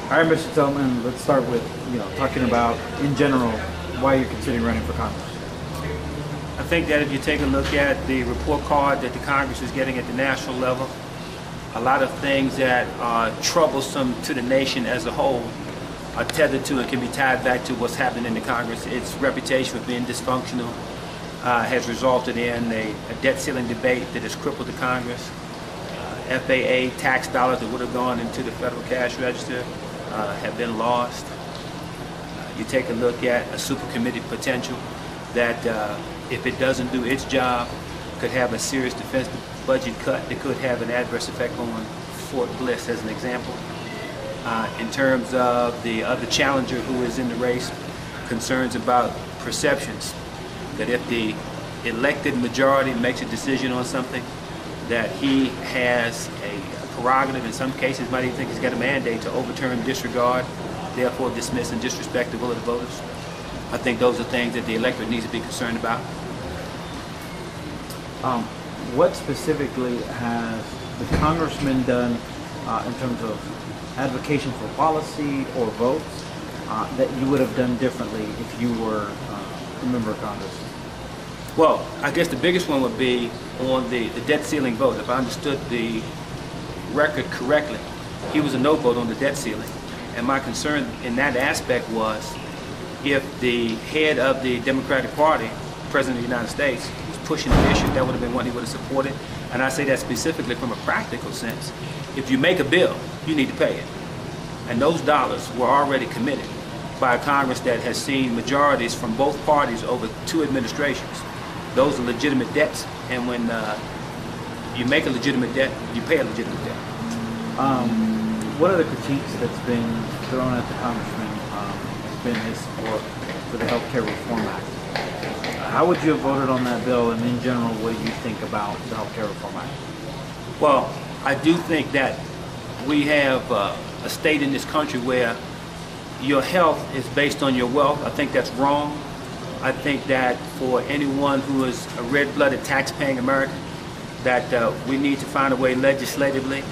All right, Mr. Tilghman, let's start with talking about, in general, why you're considering running for Congress. I think that if you take a look at the report card that the Congress is getting at the national level, a lot of things that are troublesome to the nation as a whole are tethered to and can be tied back to what's happening in the Congress. Its reputation for being dysfunctional has resulted in a debt ceiling debate that has crippled the Congress. FAA tax dollars that would have gone into the federal cash register have been lost. You take a look at a super committee potential that if it doesn't do its job could have a serious defense budget cut that could have an adverse effect on Fort Bliss as an example. In terms of the other challenger who is in the race, concerns about perceptions, that if the elected majority makes a decision on something, that he has a prerogative, in some cases might even think he's got a mandate to overturn, disregard, therefore dismiss and disrespect the will of the voters. I think those are things that the electorate needs to be concerned about. What specifically has the congressman done in terms of advocacy for policy or votes that you would have done differently if you were a member of Congress? Well, I guess the biggest one would be on the debt ceiling vote. If I understood the record correctly, he was a no vote on the debt ceiling. And my concern in that aspect was if the head of the Democratic Party, President of the United States, was pushing the issue, that would have been one he would have supported. And I say that specifically from a practical sense. If you make a bill, you need to pay it. And those dollars were already committed by a Congress that has seen majorities from both parties over 2 administrations. Those are legitimate debts, and when you make a legitimate debt, you pay a legitimate debt. One of the critiques that's been thrown at the congressman has been his support for the Health Care Reform Act. How would you have voted on that bill, and in general, what do you think about the Health Care Reform Act? Well, I do think that we have a state in this country where your health is based on your wealth. I think that's wrong. I think that for anyone who is a red-blooded tax-paying American, that we need to find a way legislatively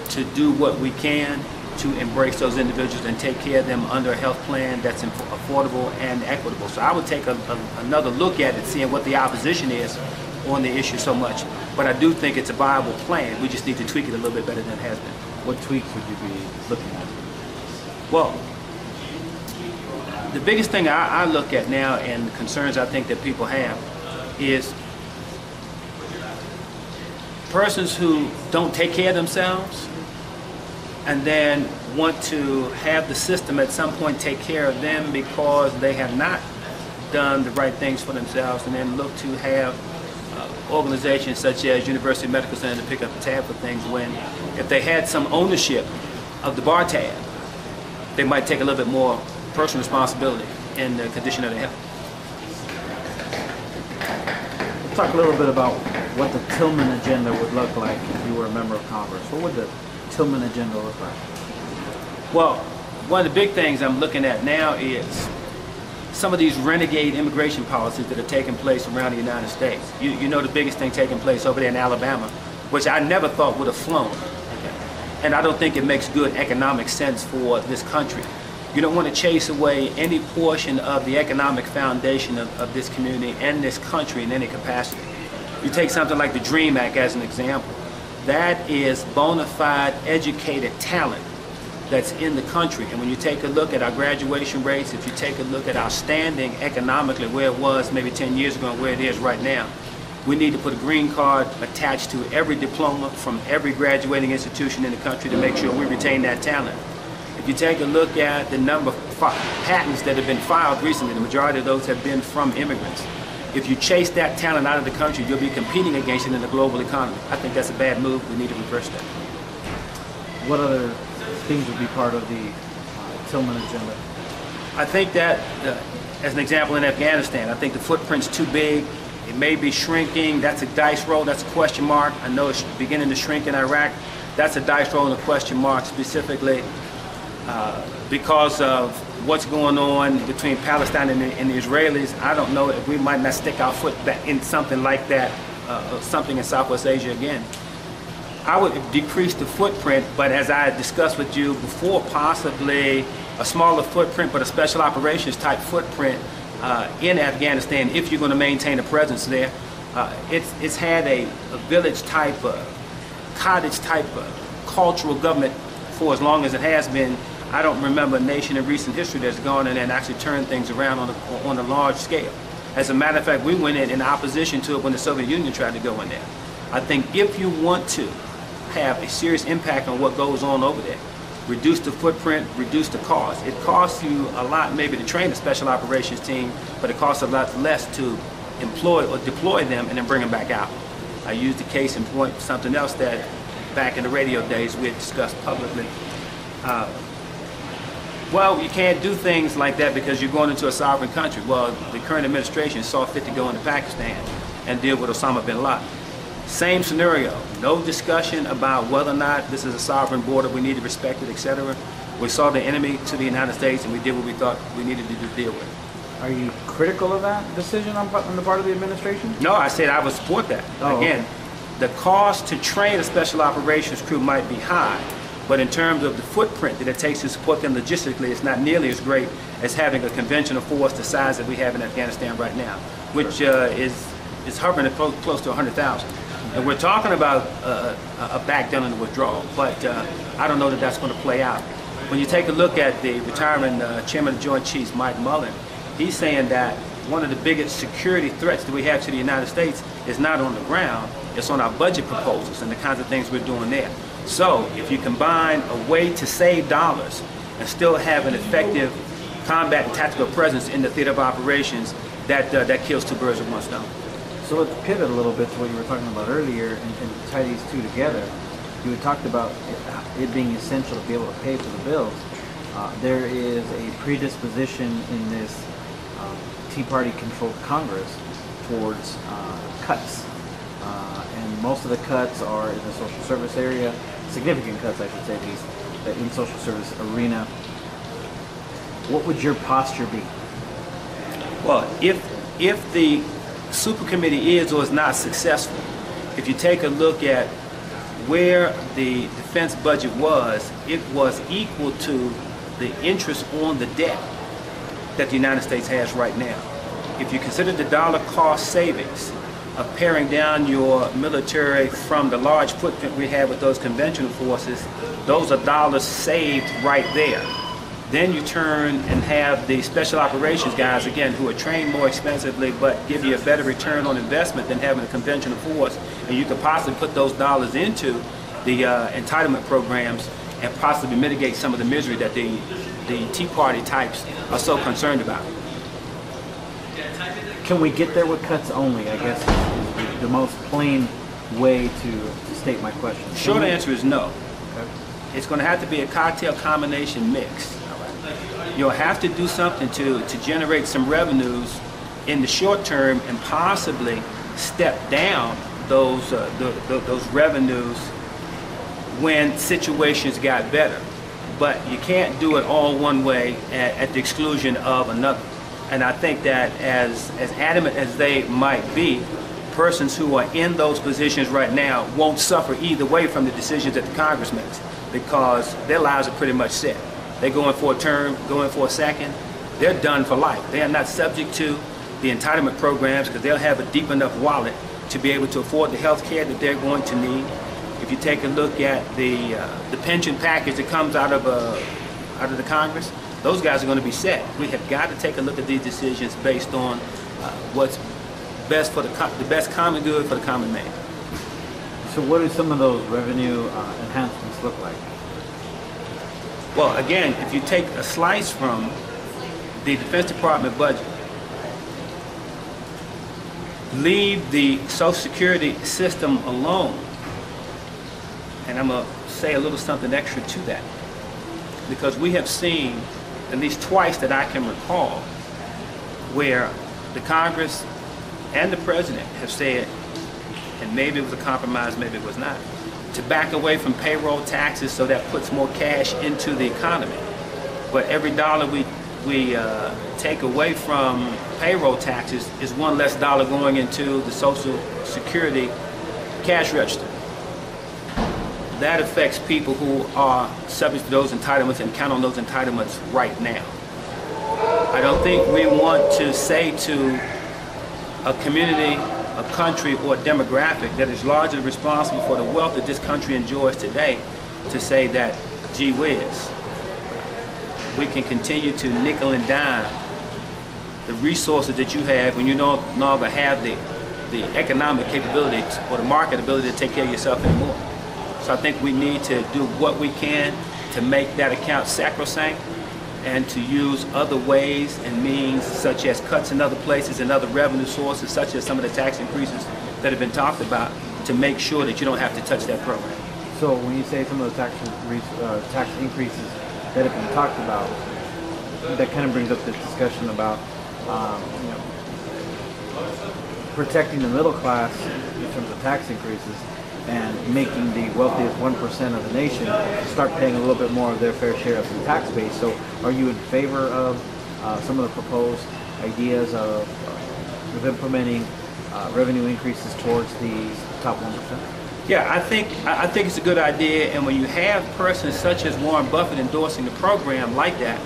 to do what we can to embrace those individuals and take care of them under a health plan that's affordable and equitable. So I would take another look at it, seeing what the opposition is on the issue so much. But I do think it's a viable plan. We just need to tweak it a little bit better than it has been. What tweaks would you be looking at? Well, the biggest thing I look at now, and the concerns I think that people have, is persons who don't take care of themselves and then want to have the system at some point take care of them because they have not done the right things for themselves, and then look to have organizations such as University Medical Center to pick up the tab for things, when if they had some ownership of the bar tab, they might take a little bit more personal responsibility in the condition of their health. Let's talk a little bit about what the Tilghman agenda would look like if you were a member of Congress. What would the Tilghman agenda look like? Well, one of the big things I'm looking at now is some of these renegade immigration policies that are taking place around the United States. You know the biggest thing taking place over there in Alabama, which I never thought would have flown. And I don't think it makes good economic sense for this country. You don't want to chase away any portion of the economic foundation of this community and this country in any capacity. You take something like the DREAM Act as an example. That is bona fide educated talent that's in the country. And when you take a look at our graduation rates, if you take a look at our standing economically, where it was maybe 10 years ago and where it is right now, we need to put a green card attached to every diploma from every graduating institution in the country to make sure we retain that talent. If you take a look at the number of patents that have been filed recently, the majority of those have been from immigrants. If you chase that talent out of the country, you'll be competing against it in the global economy. I think that's a bad move. We need to reverse that. What other things would be part of the Tilghman agenda? I think that, as an example, in Afghanistan, I think the footprint's too big. It may be shrinking. That's a dice roll. That's a question mark. I know it's beginning to shrink in Iraq. That's a dice roll and a question mark, specifically because of what's going on between Palestine and the Israelis. I don't know if we might not stick our foot back in something like that, something in Southwest Asia again. I would decrease the footprint, but as I discussed with you before, possibly a smaller footprint, but a special operations type footprint in Afghanistan if you're going to maintain a presence there. It's had a village type, cottage type cultural government for as long as it has been. I don't remember a nation in recent history that's gone in and actually turned things around on a large scale. As a matter of fact, we went in opposition to it when the Soviet Union tried to go in there. I think if you want to have a serious impact on what goes on over there, reduce the footprint, reduce the cost. It costs you a lot maybe to train a special operations team, but it costs a lot less to employ or deploy them and then bring them back out. I used the case in point, something else that back in the radio days we had discussed publicly. Well, you can't do things like that because you're going into a sovereign country. Well, the current administration saw fit to go into Pakistan and deal with Osama bin Laden. Same scenario, no discussion about whether or not this is a sovereign border, we need to respect it, etc. We saw the enemy to the United States and we did what we thought we needed to deal with. Are you critical of that decision on the part of the administration? No, I said I would support that. Again, the cost to train a special operations crew might be high, but in terms of the footprint that it takes to support them logistically, it's not nearly as great as having a conventional force the size that we have in Afghanistan right now, which is hovering at close to 100,000. And we're talking about a back down in the withdrawal, but I don't know that that's going to play out. When you take a look at the retiring chairman of the Joint Chiefs, Mike Mullen, he's saying that one of the biggest security threats that we have to the United States is not on the ground, it's on our budget proposals and the kinds of things we're doing there. So if you combine a way to save dollars and still have an effective combat and tactical presence in the theater of operations, that kills two birds with one stone. So let's pivot a little bit to what you were talking about earlier and tie these two together. You had talked about it being essential to be able to pay for the bills. There is a predisposition in this Tea Party-controlled Congress towards cuts. And most of the cuts are in the social service area, significant cuts I should say at least, in social service arena. What would your posture be? Well, if the super committee is or is not successful, if you take a look at where the defense budget was, it was equal to the interest on the debt that the United States has right now. If you consider the dollar cost savings of paring down your military from the large footprint we have with those conventional forces, those are dollars saved right there. Then you turn and have the special operations guys, again, who are trained more expensively but give you a better return on investment than having a conventional force, and you could possibly put those dollars into the entitlement programs and possibly mitigate some of the misery that the Tea Party types are so concerned about. Can we get there with cuts only, I guess, is the most plain way to state my question. Short answer is no. Okay. It's going to have to be a cocktail combination mix. You'll have to do something to generate some revenues in the short term and possibly step down those revenues when situations got better. But you can't do it all one way at the exclusion of another. And I think that as adamant as they might be, persons who are in those positions right now won't suffer either way from the decisions that the Congress makes, because their lives are pretty much set. They go in for a term, go in for a second, they're done for life. They are not subject to the entitlement programs because they'll have a deep enough wallet to be able to afford the health care that they're going to need. If you take a look at the pension package that comes out of the Congress, those guys are going to be set. We have got to take a look at these decisions based on what's best for the best common good for the common man. So what do some of those revenue enhancements look like? Well, again, if you take a slice from the Defense Department budget, leave the Social Security system alone, and I'm going to say a little something extra to that, because we have seen at least twice that I can recall where the Congress and the President have said, and maybe it was a compromise, maybe it was not, to back away from payroll taxes so that puts more cash into the economy. But every dollar we take away from payroll taxes is one less dollar going into the Social Security cash register. that affects people who are subject to those entitlements and count on those entitlements right now. I don't think we want to say to a community, a country, or a demographic that is largely responsible for the wealth that this country enjoys today to say that, gee whiz, we can continue to nickel and dime the resources that you have when you no longer have the economic capability or the market ability to take care of yourself anymore. So I think we need to do what we can to make that account sacrosanct and to use other ways and means such as cuts in other places and other revenue sources such as some of the tax increases that have been talked about to make sure that you don't have to touch that program. So when you say some of the tax increases that have been talked about, that kind of brings up this discussion about protecting the middle class in terms of tax increases and making the wealthiest 1% of the nation start paying a little bit more of their fair share of the tax base. So are you in favor of some of the proposed ideas of implementing revenue increases towards the top 1%? Yeah, I think it's a good idea, and when you have persons such as Warren Buffett endorsing a program like that,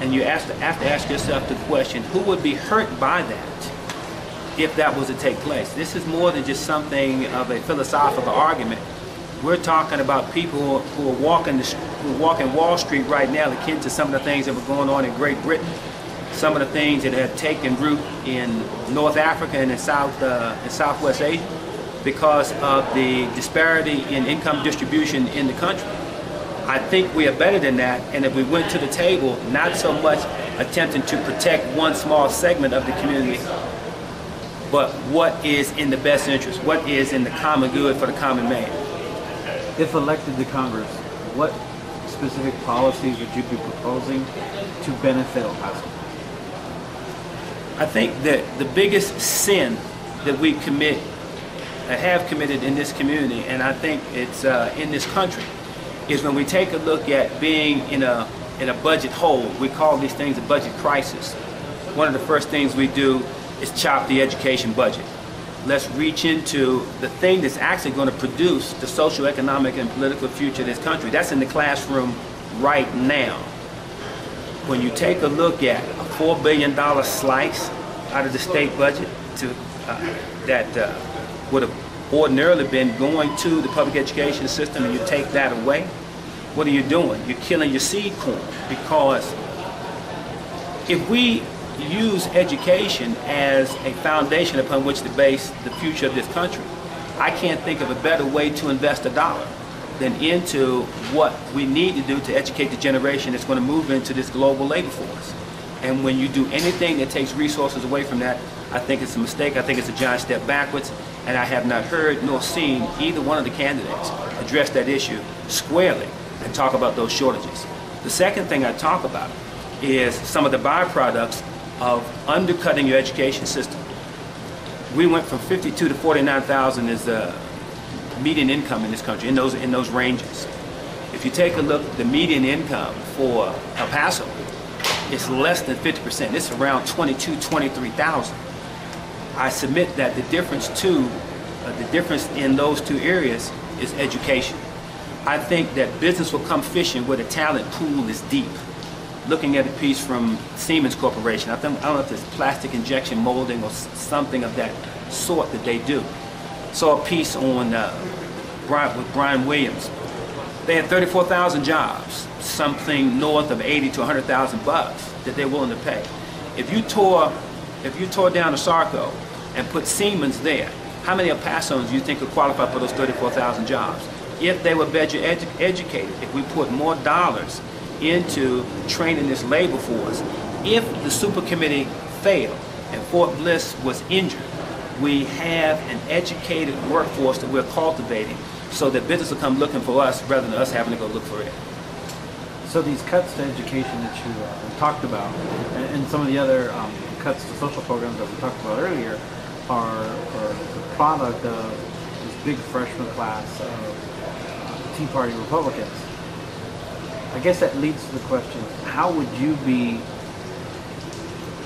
and you have to ask yourself the question, who would be hurt by that if that was to take place? This is more than just something of a philosophical argument. We're talking about people who are walking Wall Street right now, akin to some of the things that were going on in Great Britain, some of the things that had taken root in North Africa and in Southwest Asia because of the disparity in income distribution in the country. I think we are better than that, and if we went to the table, not so much attempting to protect one small segment of the community, but what is in the best interest, what is in the common good for the common man. If elected to Congress, what specific policies would you be proposing to benefit El Paso? I think that the biggest sin that we have committed in this community, and I think it's in this country, is when we take a look at being in a budget hole. We call these things a budget crisis. One of the first things we do is chop the education budget. Let's reach into the thing that's actually going to produce the social, economic, and political future of this country. That's in the classroom right now. When you take a look at a $4 billion slice out of the state budget that would have ordinarily been going to the public education system, and you take that away, what are you doing? You're killing your seed corn, because if we use education as a foundation upon which to base the future of this country, I can't think of a better way to invest a dollar than into what we need to do to educate the generation that's going to move into this global labor force. And when you do anything that takes resources away from that, I think it's a mistake. I think it's a giant step backwards, and I have not heard nor seen either one of the candidates address that issue squarely and talk about those shortages. The second thing I talk about is some of the byproducts of undercutting your education system. We went from 52 to 49,000 as the median income in this country, in those ranges. If you take a look at the median income for El Paso, it's less than 50%. It's around 22, 23,000. I submit that the difference in those two areas is education. I think that business will come fishing where the talent pool is deep. Looking at a piece from Siemens Corporation, I don't know if it's plastic injection molding or something of that sort that they do. Saw a piece on with Brian Williams. They had 34,000 jobs, something north of 80 to 100,000 bucks that they're willing to pay. If you tore down a Sarco and put Siemens there, how many El Pasoans do you think could qualify for those 34,000 jobs? If they were better educated, if we put more dollars into training this labor force, if the super committee failed and Fort Bliss was injured, we have an educated workforce that we're cultivating so that business will come looking for us rather than us having to go look for it. So these cuts to education that you talked about, and some of the other cuts to social programs that we talked about earlier, are the product of this big freshman class of Tea Party Republicans. I guess that leads to the question, how would you be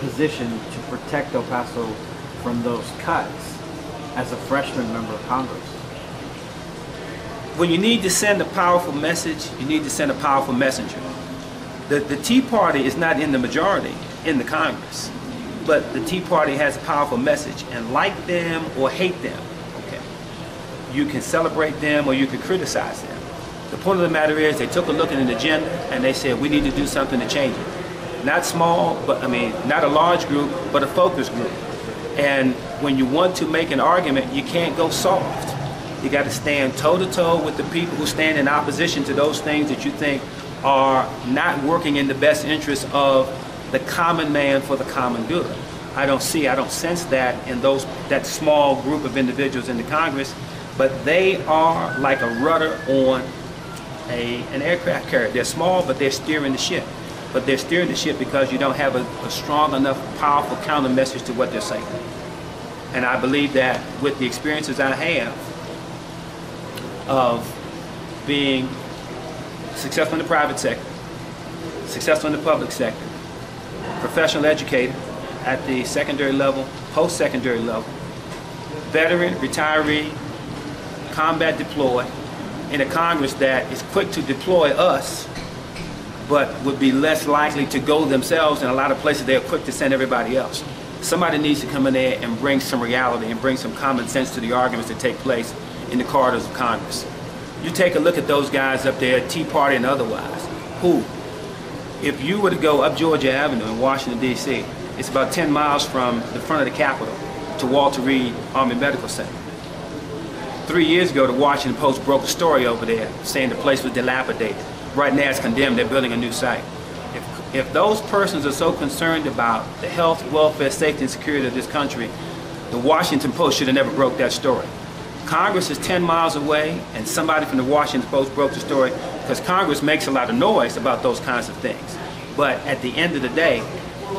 positioned to protect El Paso from those cuts as a freshman member of Congress? when you need to send a powerful message, you need to send a powerful messenger. The Tea Party is not in the majority in the Congress, but the Tea Party has a powerful message, and like them or hate them, okay, you can celebrate them or you can criticize them. The point of the matter is they took a look at an agenda and they said we need to do something to change it. Not small, but I mean, not a large group, but a focus group. And when you want to make an argument, you can't go soft. You got to stand toe-to-toe with the people who stand in opposition to those things that you think are not working in the best interest of the common man for the common good. I don't sense that in that small group of individuals in the Congress, but they are like a rudder on an aircraft carrier. They're small, but they're steering the ship. But they're steering the ship because you don't have a strong enough, powerful counter message to what they're saying. And I believe that with the experiences I have of being successful in the private sector, successful in the public sector, professional educator at the secondary level, post-secondary level, veteran, retiree, combat deployed, in a Congress that is quick to deploy us, but would be less likely to go themselves. In a lot of places, they're quick to send everybody else. Somebody needs to come in there and bring some reality and bring some common sense to the arguments that take place in the corridors of Congress. You take a look at those guys up there, Tea Party and otherwise, who, if you were to go up Georgia Avenue in Washington, D.C., it's about 10 miles from the front of the Capitol to Walter Reed Army Medical Center. 3 years ago, the Washington Post broke a story over there saying the place was dilapidated. Right now it's condemned, they're building a new site. If those persons are so concerned about the health, welfare, safety, and security of this country, the Washington Post should have never broke that story. Congress is 10 miles away, and somebody from the Washington Post broke the story because Congress makes a lot of noise about those kinds of things. But at the end of the day,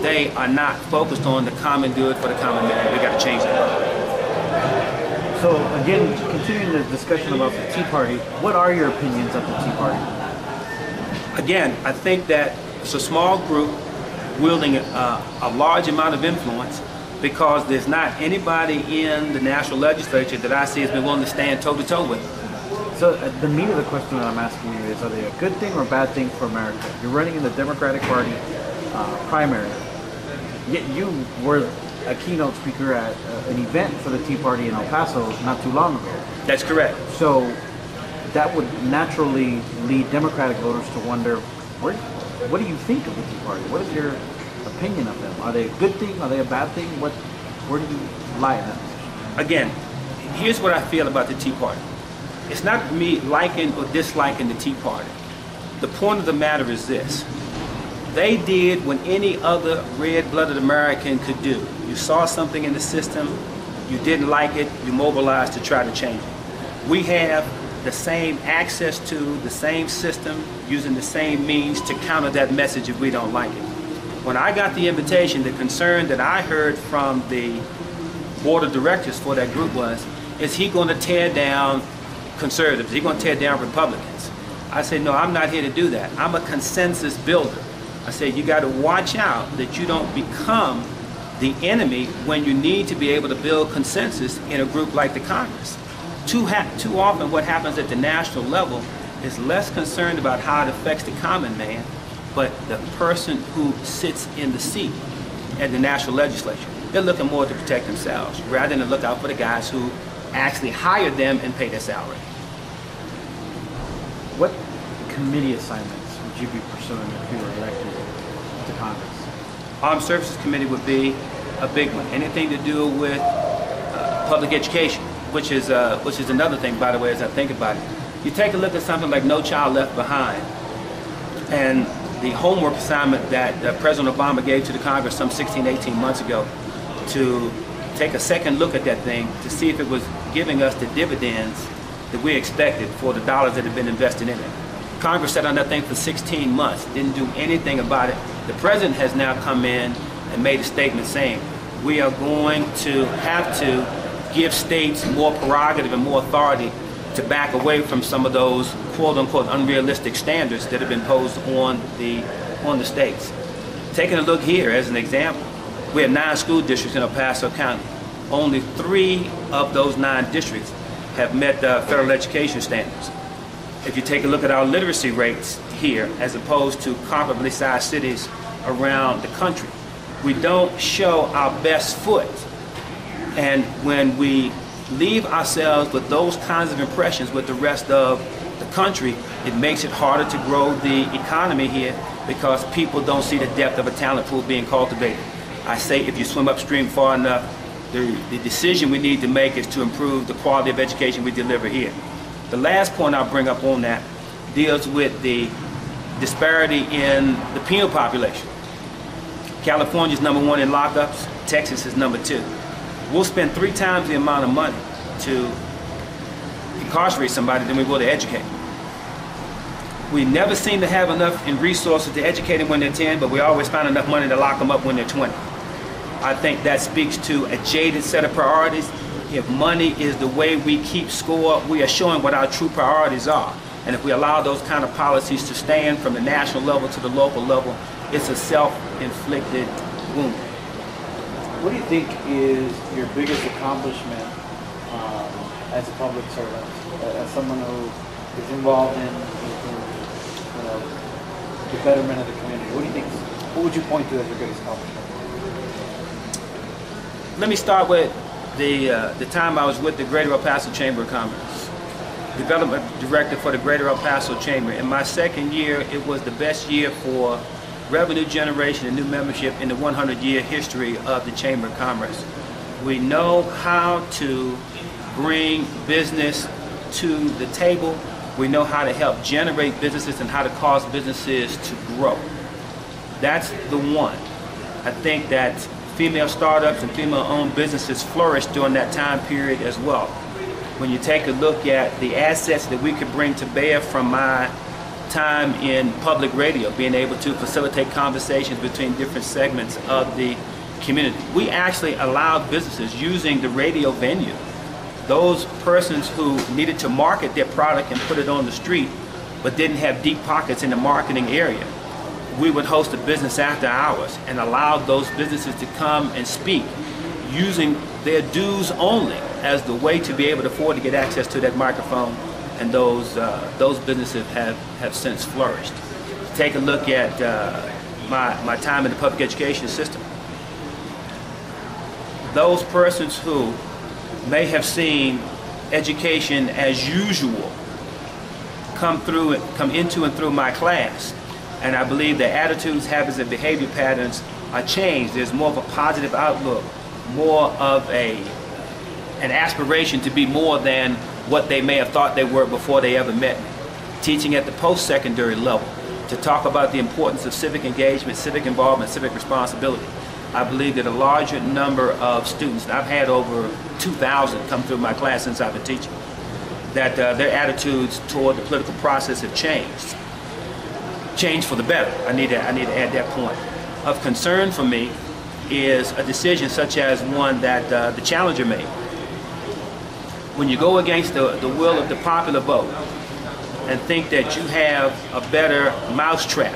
they are not focused on the common good for the common man. We got to change that. So again, continuing the discussion about the Tea Party, what are your opinions of the Tea Party? Again, I think that it's a small group wielding a large amount of influence because there's not anybody in the national legislature that I see has been willing to stand toe-to-toe with them. So the meat of the question that I'm asking you is, are they a good thing or a bad thing for America? You're running in the Democratic Party primary, yet you were a keynote speaker at an event for the Tea Party in El Paso not too long ago. That's correct. So that would naturally lead Democratic voters to wonder, what do you think of the Tea Party? What is your opinion of them? Are they a good thing? Are they a bad thing? Where do you lie in that position? Again, here's what I feel about the Tea Party. It's not me liking or disliking the Tea Party. The point of the matter is this. They did what any other red-blooded American could do. You saw something in the system, you didn't like it, you mobilized to try to change it. We have the same access to the same system, using the same means to counter that message if we don't like it. When I got the invitation, the concern that I heard from the board of directors for that group was, is he going to tear down conservatives? Is he going to tear down Republicans? I said, no, I'm not here to do that. I'm a consensus builder. I said, you got to watch out that you don't become the enemy when you need to be able to build consensus in a group like the Congress. Too often what happens at the national level is less concerned about how it affects the common man, but the person who sits in the seat at the national legislature. They're looking more to protect themselves rather than to look out for the guys who actually hired them and pay their salary. What committee assignments would you be pursuing if you were elected to Congress? Armed Services Committee would be a big one. Anything to do with public education, which is another thing, by the way, as I think about it. You take a look at something like No Child Left Behind, and the homework assignment that President Obama gave to the Congress some 16, 18 months ago to take a second look at that thing to see if it was giving us the dividends that we expected for the dollars that have been invested in it. Congress sat on that thing for 16 months, didn't do anything about it. The President has now come in and made a statement saying, we are going to have to give states more prerogative and more authority to back away from some of those quote-unquote unrealistic standards that have been posed on the states. Taking a look here as an example, we have 9 school districts in El Paso County. Only 3 of those 9 districts have met the federal education standards. If you take a look at our literacy rates here as opposed to comparably sized cities around the country, we don't show our best foot. And when we leave ourselves with those kinds of impressions with the rest of the country, it makes it harder to grow the economy here because people don't see the depth of a talent pool being cultivated. I say if you swim upstream far enough, the decision we need to make is to improve the quality of education we deliver here. The last point I'll bring up on that deals with the disparity in the penal population. California is #1 in lockups, Texas is #2. We'll spend 3 times the amount of money to incarcerate somebody than we will to educate. We never seem to have enough in resources to educate them when they're 10, but we always find enough money to lock them up when they're 20. I think that speaks to a jaded set of priorities. If money is the way we keep score, we are showing what our true priorities are. And if we allow those kind of policies to stand from the national level to the local level, it's a self-inflicted wound. What do you think is your biggest accomplishment as a public servant, as someone who is involved in the betterment of the community? What do you think? What would you point to as your biggest accomplishment? Let me start with the time I was with the Greater El Paso Chamber of Commerce, development director for the Greater El Paso Chamber. In my second year, it was the best year for revenue generation and new membership in the 100-year history of the Chamber of Commerce. We know how to bring business to the table. We know how to help generate businesses and how to cause businesses to grow. That's the one. I think that female startups and female-owned businesses flourished during that time period as well. When you take a look at the assets that we could bring to bear from my time in public radio, being able to facilitate conversations between different segments of the community. We actually allowed businesses using the radio venue, those persons who needed to market their product and put it on the street but didn't have deep pockets in the marketing area. We would host a business after hours and allow those businesses to come and speak using their dues only as the way to be able to afford to get access to that microphone, and those businesses have since flourished. Take a look at my time in the public education system. Those persons who may have seen education as usual come into and through my class, and I believe their attitudes, habits, and behavior patterns are changed. There's more of a positive outlook, more of an aspiration to be more than what they may have thought they were before they ever met me. Teaching at the post-secondary level to talk about the importance of civic engagement, civic involvement, civic responsibility. I believe that a larger number of students, and I've had over 2,000 come through my class since I've been teaching, that their attitudes toward the political process have changed. Changed for the better. I need to add that point. Of concern for me is a decision such as one that the challenger made. When you go against the will of the popular vote and think that you have a better mousetrap,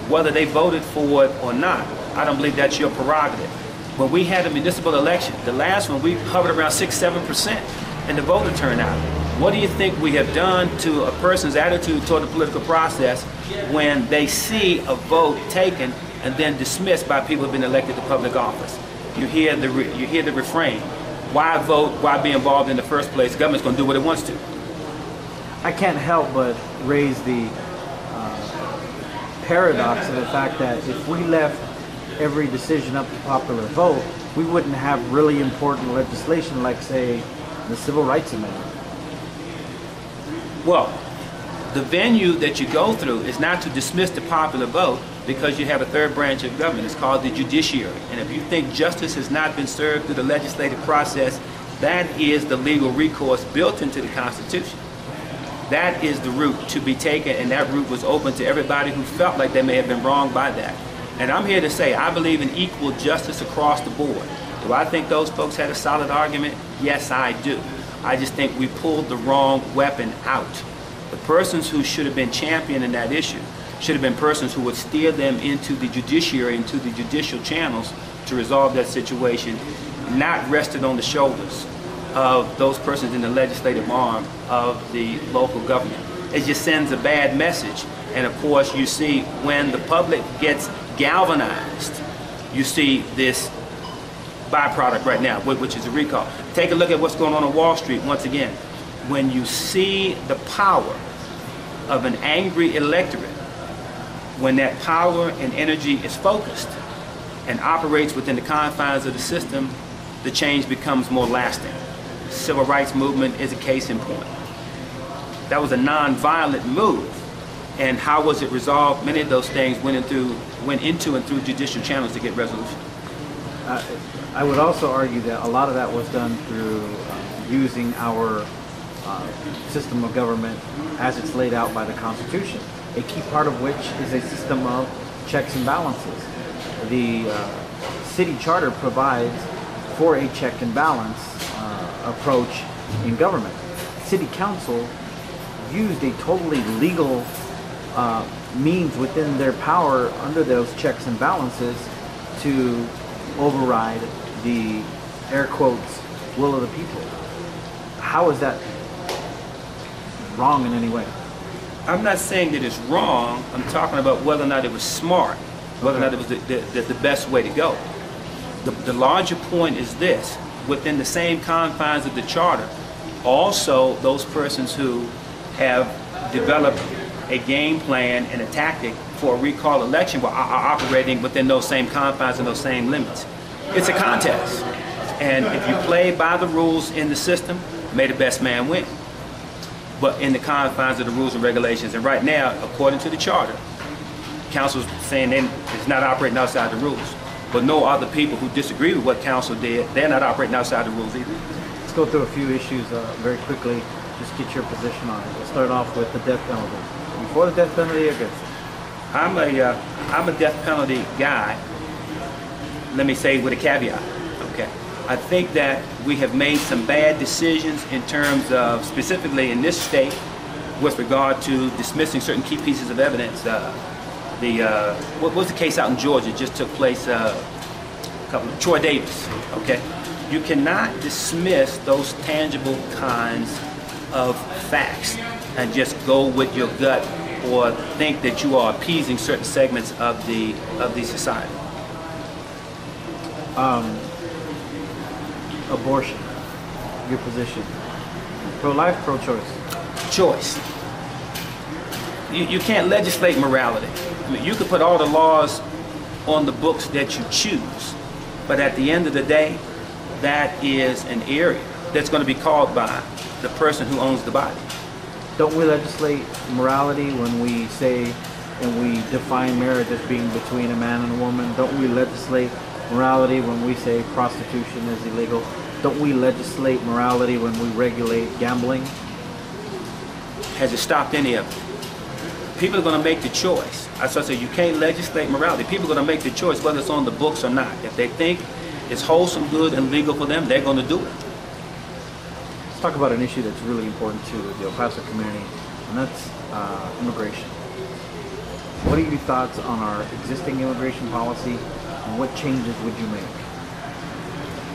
whether they voted for it or not, I don't believe that's your prerogative. When we had a municipal election, the last one, we hovered around 6–7% in the voter turnout. What do you think we have done to a person's attitude toward the political process when they see a vote taken and then dismissed by people who have been elected to public office? You hear the refrain. Why vote? Why be involved in the first place? The government's going to do what it wants to. I can't help but raise the paradox of the fact that if we left every decision up to popular vote, we wouldn't have really important legislation like, say, the Civil Rights Amendment. Well, the venue that you go through is not to dismiss the popular vote because you have a third branch of government. It's called the judiciary. And if you think justice has not been served through the legislative process, that is the legal recourse built into the Constitution. That is the route to be taken, and that route was open to everybody who felt like they may have been wronged by that. And I'm here to say I believe in equal justice across the board. Do I think those folks had a solid argument? Yes, I do. I just think we pulled the wrong weapon out. The persons who should have been championing that issue should have been persons who would steer them into the judiciary, into the judicial channels to resolve that situation, not rested on the shoulders of those persons in the legislative arm of the local government. it just sends a bad message. And of course, you see when the public gets galvanized, you see this byproduct right now, which is a recall. Take a look at what's going on Wall Street once again. When you see the power of an angry electorate, when that power and energy is focused and operates within the confines of the system, the change becomes more lasting. The Civil Rights Movement is a case in point. That was a non-violent move. And how was it resolved? Many of those things went into and through judicial channels to get resolution. I would also argue that a lot of that was done through using our system of government as it's laid out by the Constitution, a key part of which is a system of checks and balances. The city charter provides for a check and balance approach in government. City council used a totally legal means within their power under those checks and balances to override the, air quotes, will of the people. How is that wrong in any way? I'm not saying that it's wrong. I'm talking about whether or not it was smart, whether or not it was the best way to go. The larger point is this: within the same confines of the charter, also those persons who have developed a game plan and a tactic for a recall election are operating within those same confines and those same limits. It's a contest, and if you play by the rules in the system, may the best man win. But in the confines of the rules and regulations, and right now, according to the charter, council's saying it's not operating outside the rules. But no other people who disagree with what council did, they're not operating outside the rules either. Let's go through a few issues very quickly. Just get your position on it. We'll start off with the death penalty. Before the death penalty, against it? I'm a death penalty guy. Let me say with a caveat. Okay, I think that we have made some bad decisions in terms of, specifically in this state, with regard to dismissing certain key pieces of evidence. What was the case out in Georgia? It just took place Troy Davis. Okay, you cannot dismiss those tangible kinds of facts and just go with your gut or think that you are appeasing certain segments of the society. Abortion, your position. Pro-life, pro-choice? Choice. You can't legislate morality. I mean, you could put all the laws on the books that you choose, but at the end of the day, that is an area that's going to be called by the person who owns the body. Don't we legislate morality when we say and we define marriage as being between a man and a woman? Don't we legislate morality when we say prostitution is illegal? Don't we legislate morality when we regulate gambling? Has it stopped any of it? People are going to make the choice. As I say, you can't legislate morality. People are going to make the choice whether it's on the books or not. If they think it's wholesome, good, and legal for them, they're going to do it. Let's talk about an issue that's really important to the El Paso community, and that's immigration. What are your thoughts on our existing immigration policy, and what changes would you make?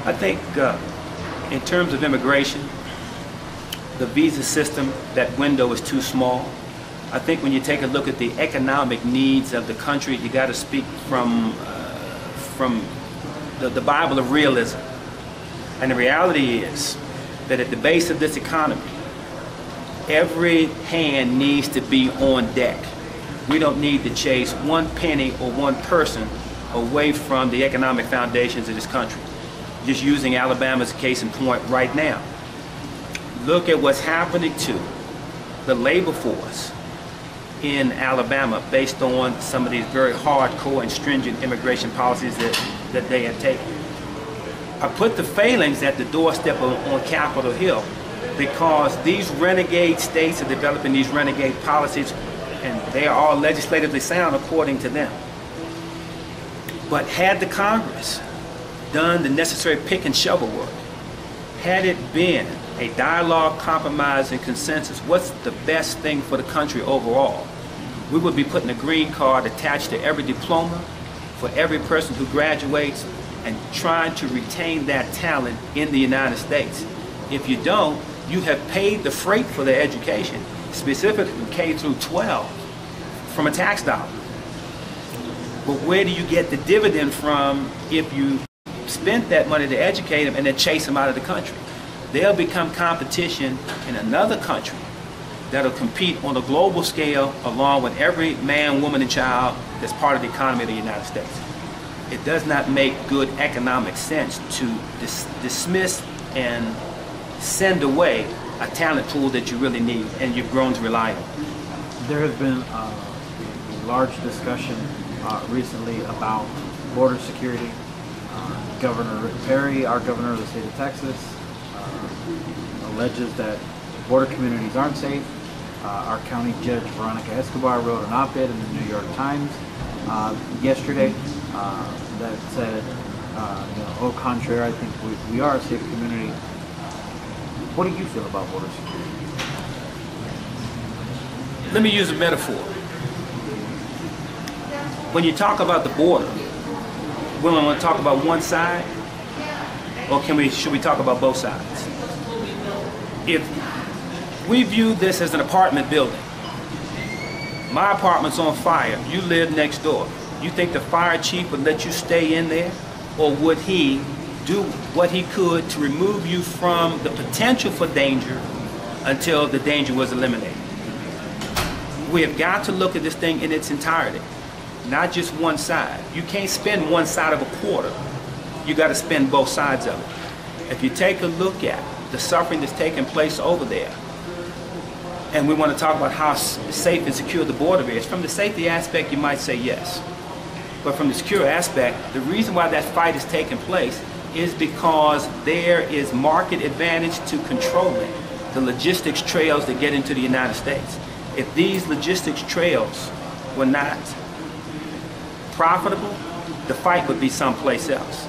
I think in terms of immigration, the visa system, that window is too small. I think when you take a look at the economic needs of the country, you got to speak from the Bible of realism. And the reality is that at the base of this economy, every hand needs to be on deck. We don't need to chase one penny or one person away from the economic foundations of this country. Just using Alabama as a case in point right now. Look at what's happening to the labor force in Alabama based on some of these very hardcore and stringent immigration policies that they have taken. I put the failings at the doorstep on Capitol Hill because these renegade states are developing these renegade policies, and they are all legislatively sound according to them. But had the Congress done the necessary pick and shovel work, had it been a dialogue, compromise, and consensus, what's the best thing for the country overall? We would be putting a green card attached to every diploma for every person who graduates and trying to retain that talent in the United States. If you don't, you have paid the freight for their education, specifically K through 12, from a tax dollar. But where do you get the dividend from if you spent that money to educate them and then chase them out of the country? They'll become competition in another country that'll compete on a global scale along with every man, woman, and child that's part of the economy of the United States. It does not make good economic sense to dismiss and send away a talent pool that you really need and you've grown to rely on. There has been a large discussion recently about border security. Governor Rick Perry, our governor of the state of Texas, alleges that border communities aren't safe. Our county judge Veronica Escobar wrote an op-ed in the New York Times yesterday that said, au contraire, I think we are a safe community. What do you feel about border security? Let me use a metaphor. When you talk about the border, we only want to talk about one side, or should we talk about both sides? If we view this as an apartment building, my apartment's on fire, you live next door, you think the fire chief would let you stay in there, or would he do what he could to remove you from the potential for danger until the danger was eliminated? We have got to look at this thing in its entirety, not just one side. You can't spend one side of a quarter. You got to spend both sides of it. If you take a look at the suffering that's taking place over there, and we want to talk about how safe and secure the border is, from the safety aspect you might say yes. But from the secure aspect, the reason why that fight is taking place is because there is market advantage to controlling the logistics trails that get into the United States. If these logistics trails were not profitable, the fight would be someplace else.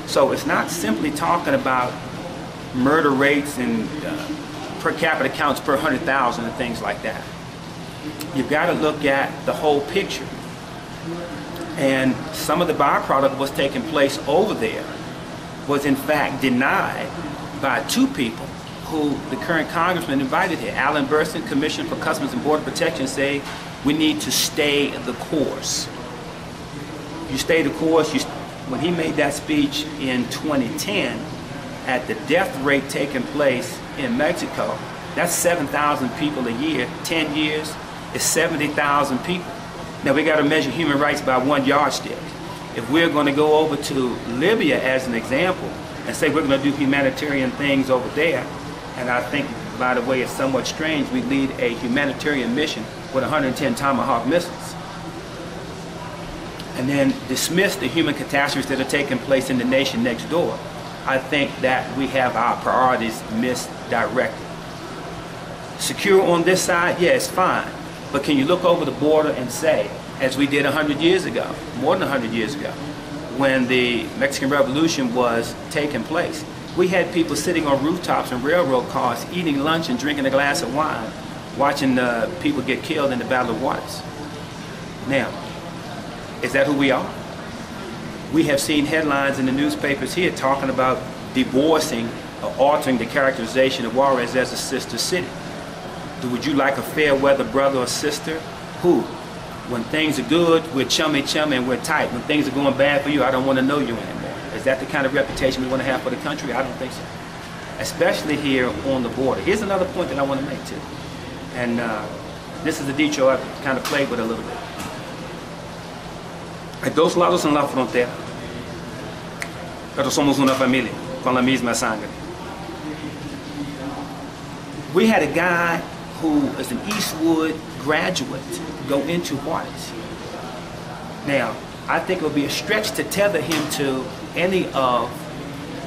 So it's not simply talking about murder rates and per capita counts per 100,000 and things like that. You've got to look at the whole picture. And some of the byproduct of what's taking place over there was in fact denied by two people who the current congressman invited here. Alan Burstyn, Commissioner for Customs and Border Protection, say we need to stay the course. You stay the course. When he made that speech in 2010, at the death rate taking place in Mexico, that's 7,000 people a year. 10 years is 70,000 people. Now we got to measure human rights by one yardstick. If we're going to go over to Libya as an example and say we're going to do humanitarian things over there, and I think, by the way, it's somewhat strange, we lead a humanitarian mission with 110 Tomahawk missiles, and then dismiss the human catastrophes that are taking place in the nation next door, I think that we have our priorities misdirected. Secure on this side, yeah, it's fine. But can you look over the border and say, as we did 100 years ago, more than 100 years ago, when the Mexican Revolution was taking place, we had people sitting on rooftops and railroad cars eating lunch and drinking a glass of wine, watching people get killed in the Battle of Juarez. Now, is that who we are? We have seen headlines in the newspapers here talking about divorcing or altering the characterization of Juarez as a sister city. Would you like a fair weather brother or sister who, when things are good, we're chummy and we're tight. When things are going bad for you, I don't want to know you anymore. Is that the kind of reputation we want to have for the country? I don't think so. Especially here on the border. Here's another point that I want to make too. And this is a dicho I've kind of played with a little bit. Hay dos lados en la frontera, pero somos una familia con la misma sangre. We had a guy who is an Eastwood graduate go into Juarez. Now, I think it would be a stretch to tether him to any of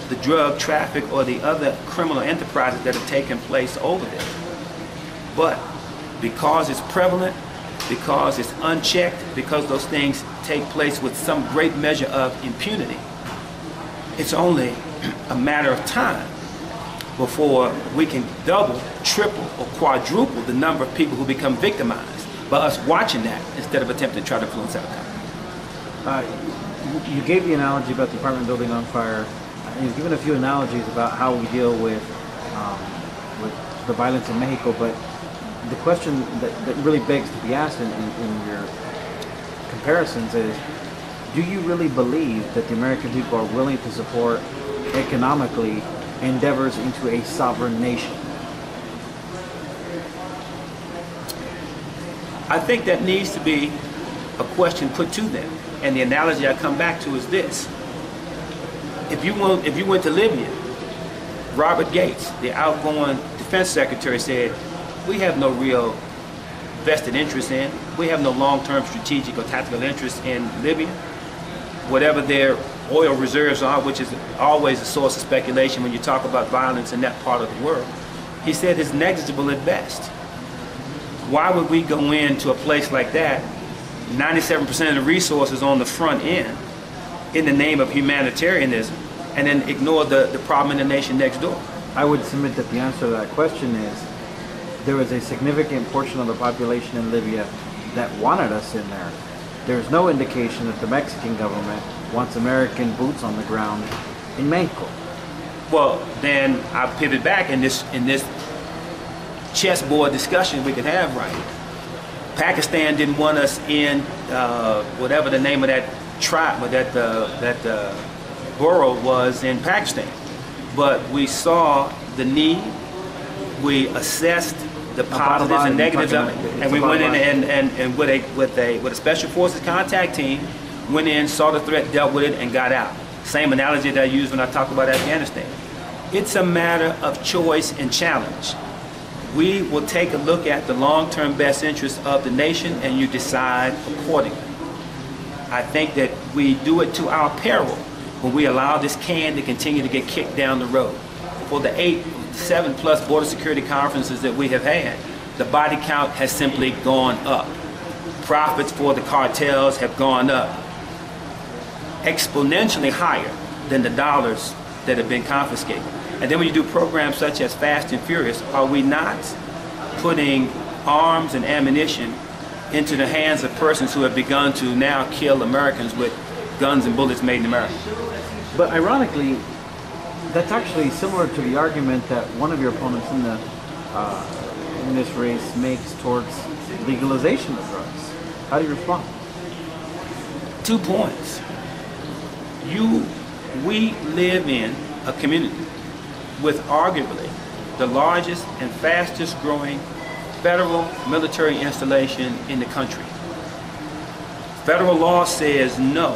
the drug traffic or the other criminal enterprises that have taken place over there. But because it's prevalent, because it's unchecked, because those things take place with some great measure of impunity, it's only a matter of time before we can double, triple, or quadruple the number of people who become victimized by us watching that instead of attempting to try to influence outcome. You gave the analogy about the apartment building on fire. You've given a few analogies about how we deal with the violence in Mexico, but the question that really begs to be asked in your comparisons is, do you really believe that the American people are willing to support economically endeavors into a sovereign nation? I think that needs to be a question put to them. And the analogy I come back to is this. If you went to Libya, Robert Gates, the outgoing defense secretary, said, we have no real vested interest in, we have no long-term strategic or tactical interest in Libya. Whatever their oil reserves are, which is always a source of speculation when you talk about violence in that part of the world, he said it's negligible at best. Why would we go into a place like that, 97% of the resources on the front end, in the name of humanitarianism, and then ignore the problem in the nation next door? I would submit that the answer to that question is there was a significant portion of the population in Libya that wanted us in there. There's no indication that the Mexican government wants American boots on the ground in Mexico. Well, then I pivot back in this chessboard discussion we could have right here. Pakistan didn't want us in whatever the name of that tribe, or that borough was in Pakistan. But we saw the need, we assessed the positives and negatives of it, and we went in and with a special forces contact team, went in, saw the threat, dealt with it, and got out. Same analogy that I use when I talk about Afghanistan. It's a matter of choice and challenge. We will take a look at the long-term best interests of the nation, and you decide accordingly. I think that we do it to our peril when we allow this can to continue to get kicked down the road. For the 7+ border security conferences that we have had, the body count has simply gone up. Profits for the cartels have gone up exponentially higher than the dollars that have been confiscated. And then when you do programs such as Fast and Furious, are we not putting arms and ammunition into the hands of persons who have begun to now kill Americans with guns and bullets made in America? But ironically, that's actually similar to the argument that one of your opponents in this race makes towards legalization of drugs. How do you respond? 2 points. We live in a community with arguably the largest and fastest growing federal military installation in the country. Federal law says no.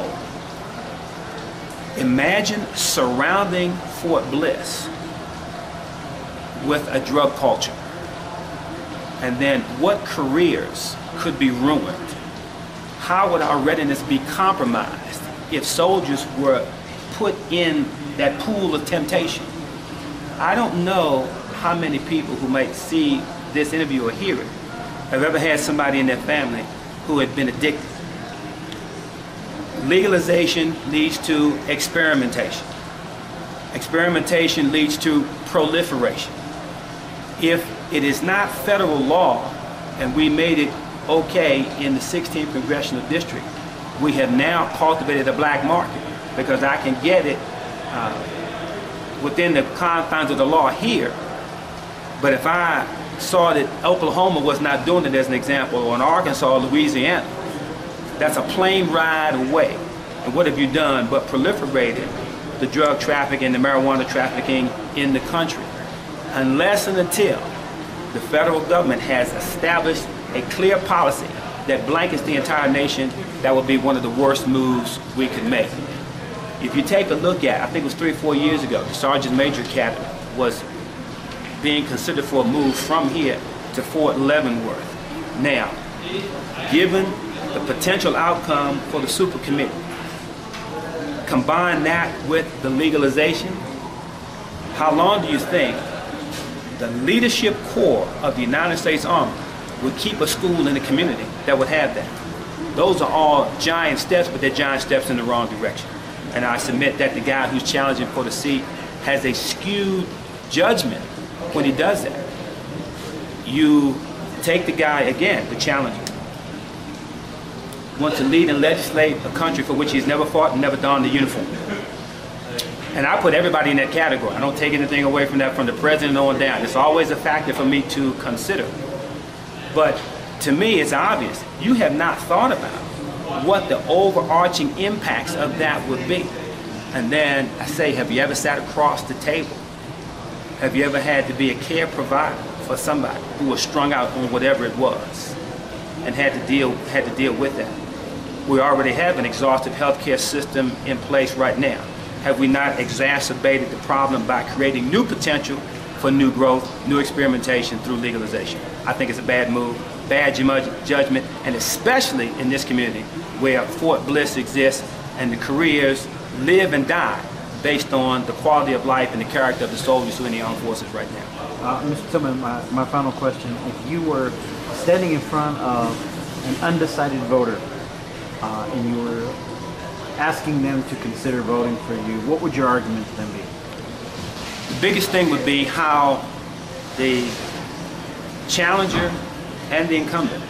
Imagine surrounding Fort Bliss with a drug culture. And then what careers could be ruined? How would our readiness be compromised if soldiers were put in that pool of temptation? I don't know how many people who might see this interview or hear it have ever had somebody in their family who had been addicted. Legalization leads to experimentation. Experimentation leads to proliferation. If it is not federal law and we made it okay in the 16th Congressional District, we have now cultivated a black market, because I can get it within the confines of the law here. But if I saw that Oklahoma was not doing it, as an example, or in Arkansas or Louisiana, that's a plane ride away. And what have you done but proliferated the drug trafficking, the marijuana trafficking in the country? Unless and until the federal government has established a clear policy that blankets the entire nation, that would be one of the worst moves we could make. If you take a look at, I think it was 3 or 4 years ago, the Sergeant Major Academy was being considered for a move from here to Fort Leavenworth. Now, given the potential outcome for the super committee, combine that with the legalization, how long do you think the leadership core of the United States Army would keep a school in the community that would have that? Those are all giant steps, but they're giant steps in the wrong direction. And I submit that the guy who's challenging for the seat has a skewed judgment when he does that. You take the guy, again, the challenger, wants to lead and legislate a country for which he's never fought and never donned the uniform. And I put everybody in that category. I don't take anything away from that, from the president on down. It's always a factor for me to consider. But to me, it's obvious. You have not thought about what the overarching impacts of that would be. And then I say, have you ever sat across the table? Have you ever had to be a care provider for somebody who was strung out on whatever it was and had to deal with that? We already have an exhaustive healthcare system in place right now. Have we not exacerbated the problem by creating new potential for new growth, new experimentation through legalization? I think it's a bad move, bad judgment, and especially in this community where Fort Bliss exists and the careers live and die based on the quality of life and the character of the soldiers who are in the armed forces right now. Mr. Tilghman, my final question. If you were standing in front of an undecided voter and you were asking them to consider voting for you, what would your argument to them be? The biggest thing would be how the challenger and the incumbent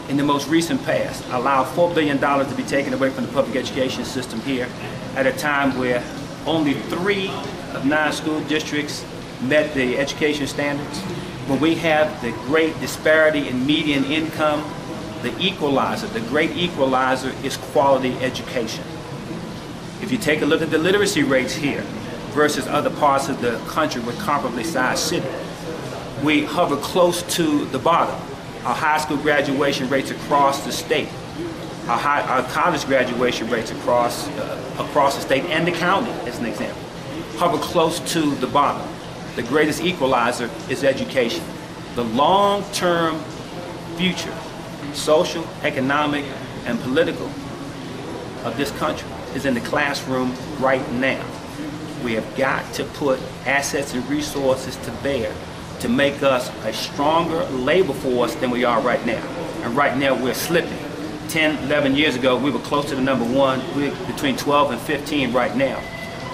in the most recent past allowed $4 billion to be taken away from the public education system here at a time where only 3 of 9 school districts met the education standards. When we have the great disparity in median income, the equalizer, the great equalizer is quality education. If you take a look at the literacy rates here versus other parts of the country with comparably sized cities, we hover close to the bottom. Our high school graduation rates across the state, our college graduation rates across the state and the county, as an example, hover close to the bottom. The greatest equalizer is education. The long-term future, social, economic, and political of this country is in the classroom right now. We have got to put assets and resources to bear to make us a stronger labor force than we are right now. And right now we're slipping. 10, 11 years ago, we were close to the number 1. We're between 12 and 15 right now.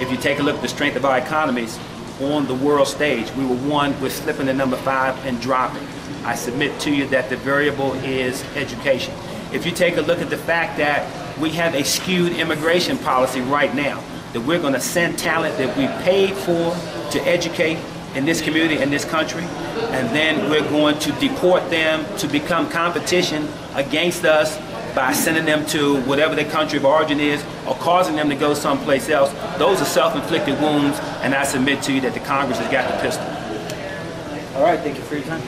If you take a look at the strength of our economies on the world stage, we were 1, we're slipping to number 5 and dropping. I submit to you that the variable is education. If you take a look at the fact that we have a skewed immigration policy right now, that we're going to send talent that we paid for to educate in this community, in this country, and then we're going to deport them to become competition against us by sending them to whatever their country of origin is or causing them to go someplace else. Those are self-inflicted wounds, and I submit to you that the Congress has got the pistol. All right, thank you for your time.